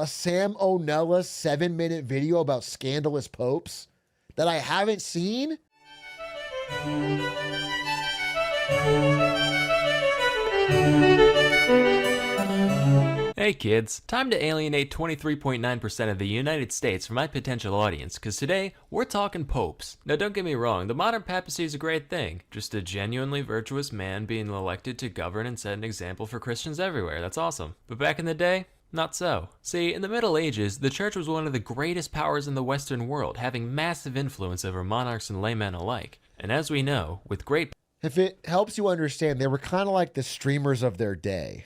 a Sam O'Nella 7-minute video about scandalous popes that I haven't seen? Hey kids, time to alienate 23.9% of the United States from my potential audience, because today we're talking popes. Now don't get me wrong, the modern papacy is a great thing, just a genuinely virtuous man being elected to govern and set an example for Christians everywhere. That's awesome. But back in the day, not so. See, in the Middle Ages, the church was one of the greatest powers in the Western world, having massive influence over monarchs and laymen alike. And as we know, with great... If it helps you understand, they were kind of like the streamers of their day,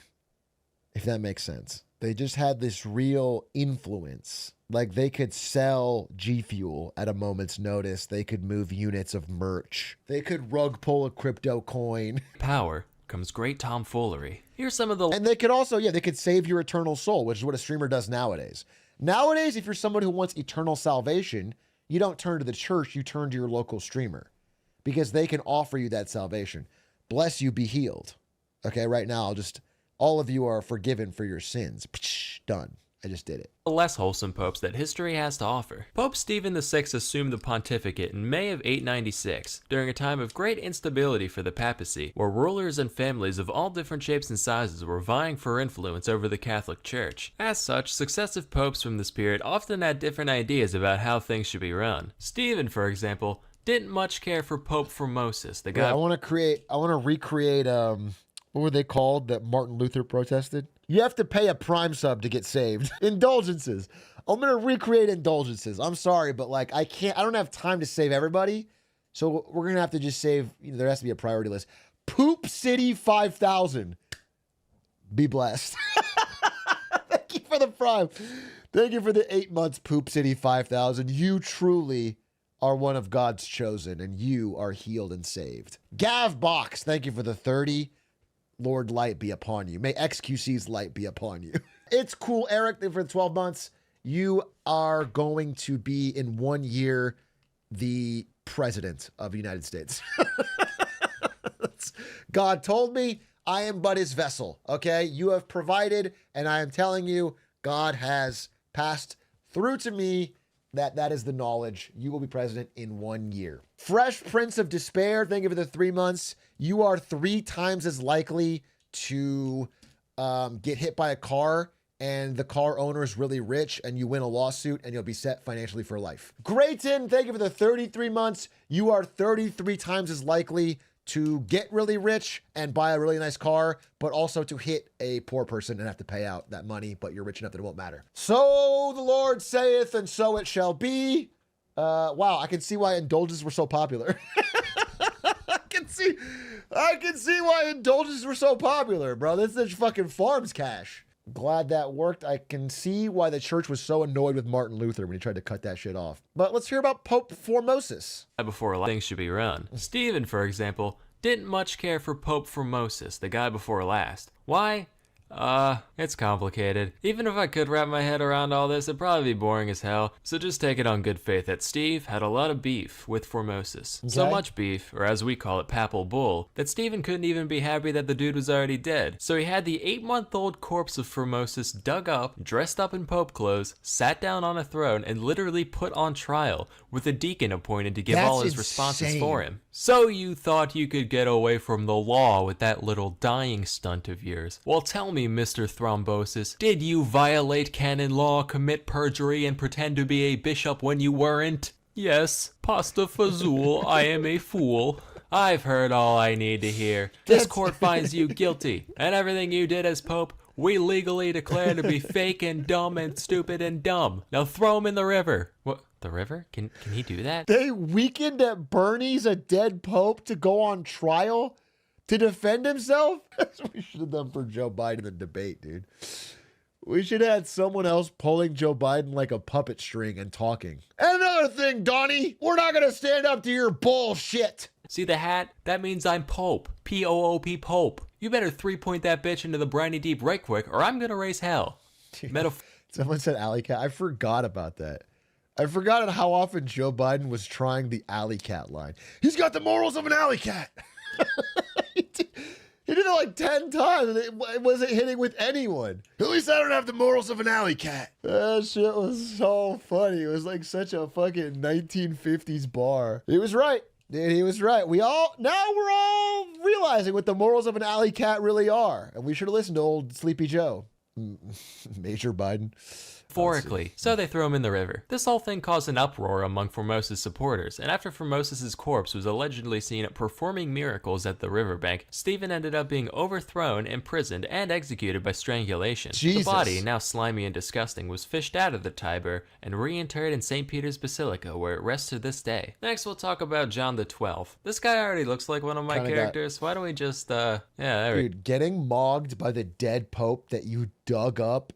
if that makes sense. They just had this real influence. Like they could sell G Fuel at a moment's notice. They could move units of merch. They could rug pull a crypto coin. Power comes great tomfoolery. Here's some of the... And they could also, yeah, they could save your eternal soul, which is what a streamer does nowadays. Nowadays, if you're someone who wants eternal salvation, you don't turn to the church, you turn to your local streamer because they can offer you that salvation. Bless you, be healed. Okay, right now, all of you are forgiven for your sins. Done. I just did it. Less wholesome popes that history has to offer. Pope Stephen VI assumed the pontificate in May of 896, during a time of great instability for the papacy, where rulers and families of all different shapes and sizes were vying for influence over the Catholic Church. As such, successive popes from this period often had different ideas about how things should be run. Stephen, for example, didn't much care for Pope Formosus, the guy... Yeah, I want to recreate, what were they called that Martin Luther protested? You have to pay a Prime sub to get saved. Indulgences. I'm going to recreate indulgences. I'm sorry, but like I don't have time to save everybody. So we're going to have to just save, there has to be a priority list. Poop City 5000. Be blessed. Thank you for the Prime. Thank you for the 8 months, Poop City 5000. You truly are one of God's chosen and you are healed and saved. Gav Box, thank you for the 30. Lord, light be upon you. May XQC's light be upon you. It's cool, Eric, for 12 months. You are going to be in 1 year the president of the United States. God told me I am but his vessel, okay? You have provided, and I am telling you, God has passed through to me that is the knowledge. You will be president in 1 year. Fresh Prince of Despair, thank you for the 3 months. You are 3 times as likely to get hit by a car and the car owner is really rich and you win a lawsuit and you'll be set financially for life. Grayton, thank you for the 33 months. You are 33 times as likely to get really rich and buy a really nice car, but also to hit a poor person and have to pay out that money, but you're rich enough that it won't matter. So the Lord saith, and so it shall be. Wow, I can see why indulgences were so popular. I can see why indulgences were so popular, bro. This is fucking farms cash. Glad that worked. I can see why the church was so annoyed with Martin Luther when he tried to cut that shit off. But let's hear about Pope Formosus. Before things should be run. Stephen, for example, didn't much care for Pope Formosus, the guy before last. Why? It's complicated. Even if I could wrap my head around all this, it'd probably be boring as hell. So just take it on good faith that Steve had a lot of beef with Formosus. Okay. So much beef, or as we call it, papal bull, that Stephen couldn't even be happy that the dude was already dead. So he had the 8-month-old corpse of Formosus dug up, dressed up in pope clothes, sat down on a throne, and literally put on trial, with a deacon appointed to give all his responses for him. So you thought you could get away from the law with that little dying stunt of yours. Well, tell me, Mr. Thrombosis, did you violate canon law, commit perjury, and pretend to be a bishop when you weren't? Yes, pasta fazool, I am a fool. I've heard all I need to hear. This court finds you guilty, and everything you did as pope, we legally declare to be fake and dumb and stupid and dumb. Now throw him in the river. What? The river? Can he do that? They weakened at Bernie's a dead pope to go on trial to defend himself? That's what we should have done for Joe Biden in the debate, dude. We should have had someone else pulling Joe Biden like a puppet string and talking. And another thing, Donnie, we're not going to stand up to your bullshit. See the hat? That means I'm Pope. P-O-O-P Pope. You better 3-point that bitch into the briny deep right quick or I'm going to raise hell. Someone said alley cat. I forgot about that. I forgot how often Joe Biden was trying the alley cat line. He's got the morals of an alley cat. He did it like 10 times and it wasn't hitting with anyone. At least I don't have the morals of an alley cat. That shit was so funny. It was like such a fucking 1950s bar. He was right. Dude, he was right. We're all realizing what the morals of an alley cat really are. And we should have listened to old Sleepy Joe. Major Biden. Metaphorically, so they throw him in the river. This whole thing caused an uproar among Formosus supporters, and after Formosus's corpse was allegedly seen performing miracles at the riverbank, Stephen ended up being overthrown, imprisoned, and executed by strangulation. Jesus. The body, now slimy and disgusting, was fished out of the Tiber and reinterred in St. Peter's Basilica, where it rests to this day. Next, we'll talk about John XII. This guy already looks like one of my characters. Why don't we just, Dude, getting mogged by the dead pope that you dug up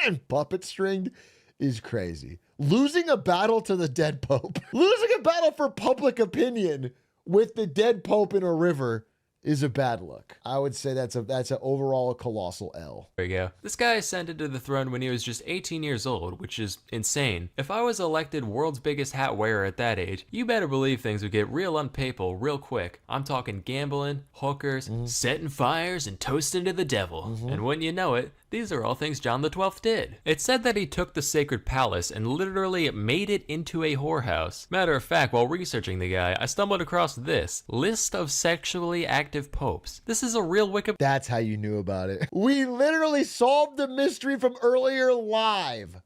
and puppet stringed is crazy. Losing a battle to the dead pope, losing a battle for public opinion with the dead pope in a river is a bad look. I would say that's an overall colossal L. There you go. This guy ascended to the throne when he was just 18 years old, which is insane. If I was elected world's biggest hat wearer at that age, you better believe things would get real unpapal real quick. I'm talking gambling, hookers, setting fires, and toasting to the devil. And wouldn't you know it, these are all things John XII did. It's said that he took the sacred palace and literally made it into a whorehouse. Matter of fact, while researching the guy, I stumbled across this list of sexually active popes. This is a real Wikipedia. That's how you knew about it. We literally solved the mystery from earlier live.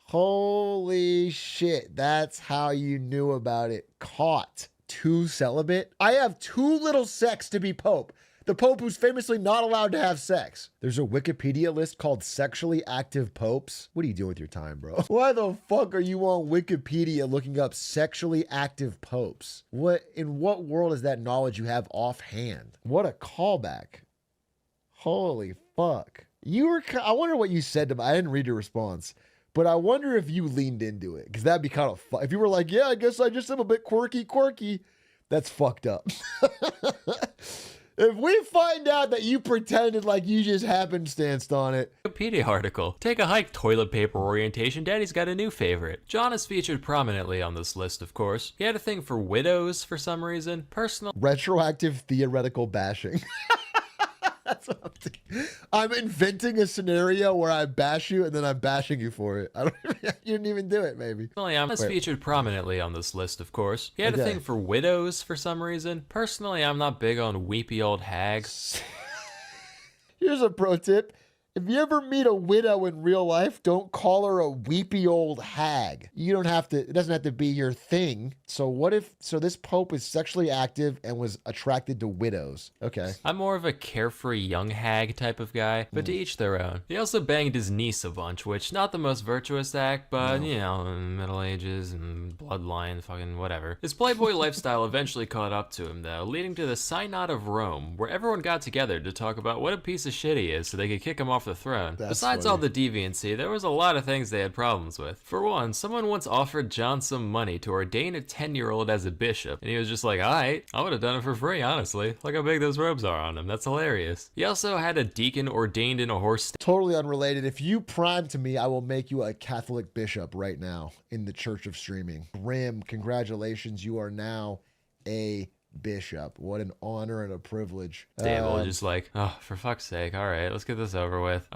Holy shit. That's how you knew about it. Caught. Too celibate. I have too little sex to be pope. The pope who's famously not allowed to have sex. There's a Wikipedia list called sexually active popes. What are you doing with your time, bro? Why the fuck are you on Wikipedia looking up sexually active popes? In what world is that knowledge you have offhand? What a callback. Holy fuck. I wonder what you said to me. I didn't read your response, but I wonder if you leaned into it, because that'd be kind of fun. If you were like, yeah, I guess I just am a bit quirky, that's fucked up. If we find out that you pretended like you just happenstanced on it. Wikipedia article. Take a hike, toilet paper orientation. Daddy's got a new favorite. John is featured prominently on this list, of course. He had a thing for widows for some reason. Personal. Retroactive theoretical bashing. That's what I'm inventing a scenario where I bash you and then I'm bashing you for it. You didn't even do it, maybe. I'm featured prominently on this list, of course. He had a thing for widows for some reason. Personally, I'm not big on weepy old hags. Here's a pro tip. If you ever meet a widow in real life, don't call her a weepy old hag. It doesn't have to be your thing. So this pope is sexually active and was attracted to widows? Okay. I'm more of a carefree young hag type of guy, but to each their own. He also banged his niece a bunch, which not the most virtuous act, but Middle Ages and bloodline, fucking whatever. His playboy lifestyle eventually caught up to him though, leading to the Synod of Rome, where everyone got together to talk about what a piece of shit he is so they could kick him off the throne. Besides all the deviancy, there was a lot of things they had problems with. For one, someone once offered John some money to ordain a 10-year-old as a bishop, and he was just like, alright, I would have done it for free, honestly. Look how big those robes are on him, that's hilarious. He also had a deacon ordained in a horse. Totally unrelated. If you prime to me, I will make you a Catholic bishop right now in the Church of Streaming. Grim, congratulations, you are now a bishop. What an honor and a privilege. Dave just like, oh, for fuck's sake, alright, let's get this over with.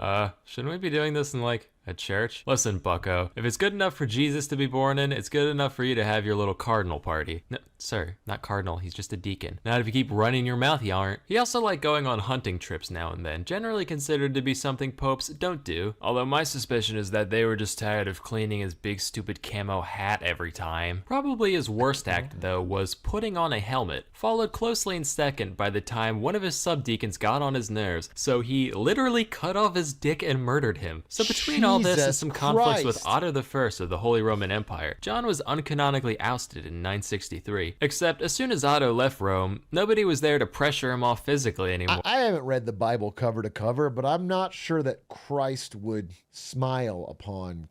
Shouldn't we be doing this in like a church? Listen, bucko, if it's good enough for Jesus to be born in, it's good enough for you to have your little cardinal party. No, sir, not cardinal, he's just a deacon. Not if you keep running your mouth, you aren't. He also liked going on hunting trips now and then, generally considered to be something popes don't do, although my suspicion is that they were just tired of cleaning his big stupid camo hat every time. Probably his worst act, though, was putting on a helmet, followed closely in second by the time one of his subdeacons got on his nerves, so he literally cut off his dick and murdered him. So between all this and some conflicts with Otto I of the Holy Roman Empire, John was uncanonically ousted in 963. Except as soon as Otto left Rome, nobody was there to pressure him off physically anymore. I haven't read the Bible cover to cover, but I'm not sure that Christ would smile upon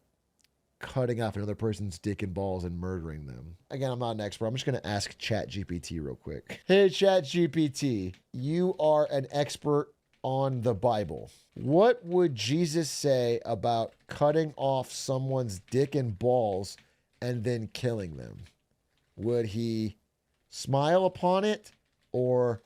cutting off another person's dick and balls and murdering them. Again, I'm not an expert. I'm just going to ask ChatGPT real quick. Hey, ChatGPT, you are an expert on the Bible. What would Jesus say about cutting off someone's dick and balls and then killing them? Would he smile upon it or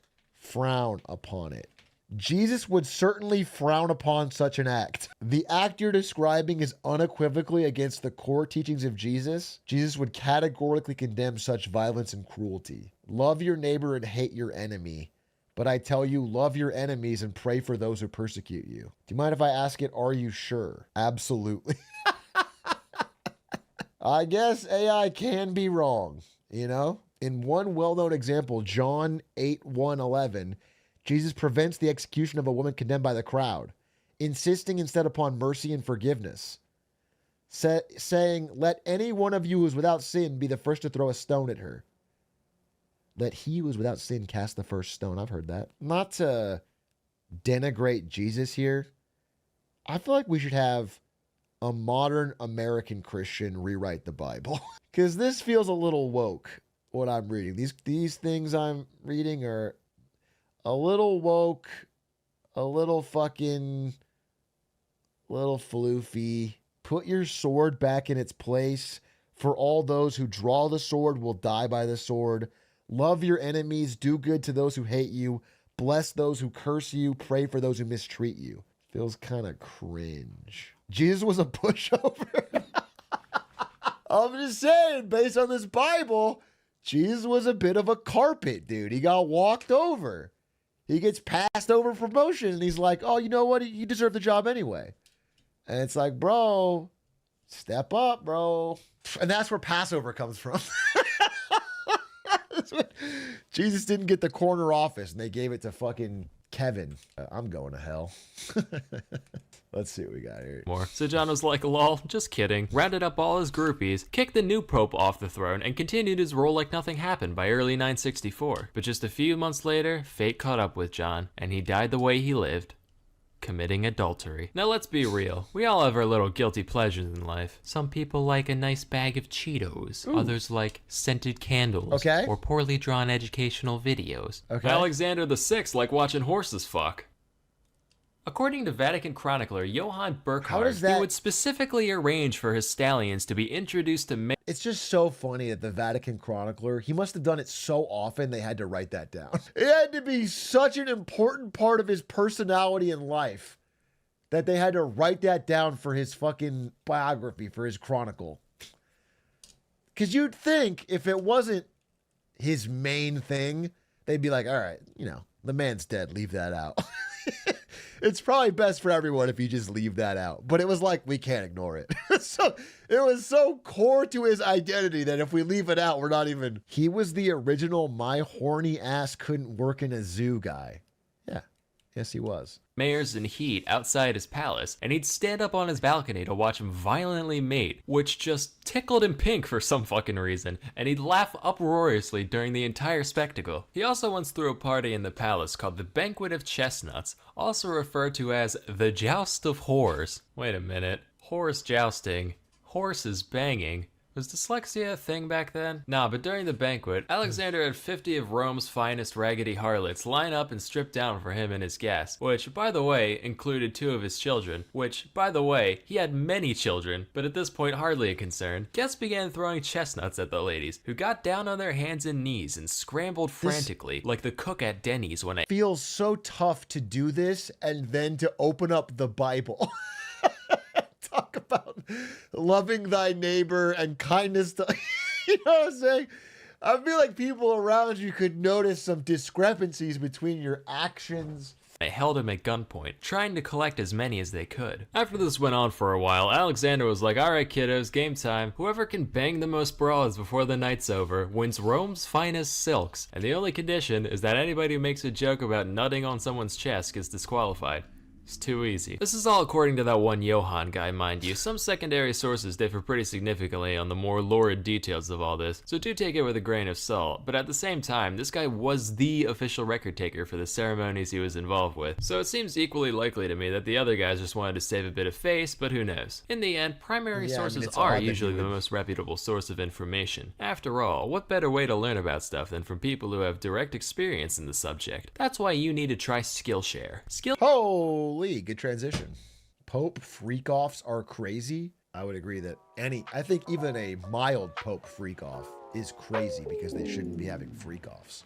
frown upon it. Jesus would certainly frown upon such an act. The act you're describing is unequivocally against the core teachings of Jesus. Jesus would categorically condemn such violence and cruelty. Love your neighbor and hate your enemy. But I tell you, love your enemies and pray for those who persecute you. Do you mind if I ask it, are you sure? Absolutely. I guess AI can be wrong, you know? In one well-known example, John 8:1-11, Jesus prevents the execution of a woman condemned by the crowd, insisting instead upon mercy and forgiveness, saying, let any one of you who is without sin be the first to throw a stone at her. Let he who is without sin cast the first stone. I've heard that. Not to denigrate Jesus here, I feel like we should have a modern American Christian rewrite the Bible. Because this feels a little woke, what I'm reading. These things I'm reading are a little woke, a little fucking, little floofy. Put your sword back in its place. For all those who draw the sword will die by the sword. Love your enemies. Do good to those who hate you. Bless those who curse you. Pray for those who mistreat you. Feels kind of cringe. Jesus was a pushover. I'm just saying, based on this Bible, Jesus was a bit of a carpet, dude. He got walked over. He gets passed over for promotion, and he's like, oh, you know what? You deserve the job anyway. And it's like, bro, step up, bro. And that's where Passover comes from. Jesus didn't get the corner office, and they gave it to fucking Kevin. I'm going to hell. Let's see what we got here. More. So John was like, lol, just kidding. Rounded up all his groupies, kicked the new pope off the throne, and continued his role like nothing happened by early 964. But just a few months later, fate caught up with John, and he died the way he lived. Committing adultery. Now let's be real. We all have our little guilty pleasures in life. Some people like a nice bag of Cheetos. Ooh. Others like scented candles. Okay. Or poorly drawn educational videos. Okay. Alexander VI liked watching horses fuck. According to Vatican chronicler Johann Burckhardt, he would specifically arrange for his stallions to be introduced to It's just so funny that the Vatican chronicler, he must have done it so often they had to write that down. It had to be such an important part of his personality and life that they had to write that down for his fucking biography, for his chronicle. Because you'd think if it wasn't his main thing, they'd be like, all right, you know, the man's dead, leave that out. It's probably best for everyone if you just leave that out. But it was like, we can't ignore it. So it was so core to his identity that if we leave it out, we're not even... He was the original my horny ass couldn't work in a zoo guy. Yeah. Yes, he was. Mayors in heat outside his palace, and he'd stand up on his balcony to watch him violently mate, which just tickled him pink for some fucking reason, and he'd laugh uproariously during the entire spectacle. He also once threw a party in the palace called the Banquet of Chestnuts, also referred to as the Joust of Whores. Wait a minute. Horse jousting. Horses banging. Was dyslexia a thing back then? Nah, but during the banquet, Alexander had 50 of Rome's finest raggedy harlots line up and strip down for him and his guests, which, by the way, included 2 of his children, which, by the way, he had many children, but at this point hardly a concern. Guests began throwing chestnuts at the ladies, who got down on their hands and knees and scrambled frantically, like the cook at Denny's when it feels so tough to do this and then to open up the Bible. Talk about loving thy neighbor and kindness to, you know what I'm saying? I feel like people around you could notice some discrepancies between your actions. They held him at gunpoint, trying to collect as many as they could. After this went on for a while, Alexander was like, alright kiddos, game time. Whoever can bang the most broads before the night's over wins Rome's finest silks, and the only condition is that anybody who makes a joke about nutting on someone's chest gets disqualified. It's too easy. This is all according to that one Johann guy, mind you. Some secondary sources differ pretty significantly on the more lurid details of all this, so do take it with a grain of salt. But at the same time, this guy was the official record taker for the ceremonies he was involved with, so it seems equally likely to me that the other guys just wanted to save a bit of face, but who knows. In the end, primary sources are usually the most reputable source of information. After all, what better way to learn about stuff than from people who have direct experience in the subject? That's why you need to try Skillshare. Holy, good transition. Pope freak-offs are crazy. I would agree that I think even a mild Pope freak-off is crazy because they shouldn't be having freak-offs.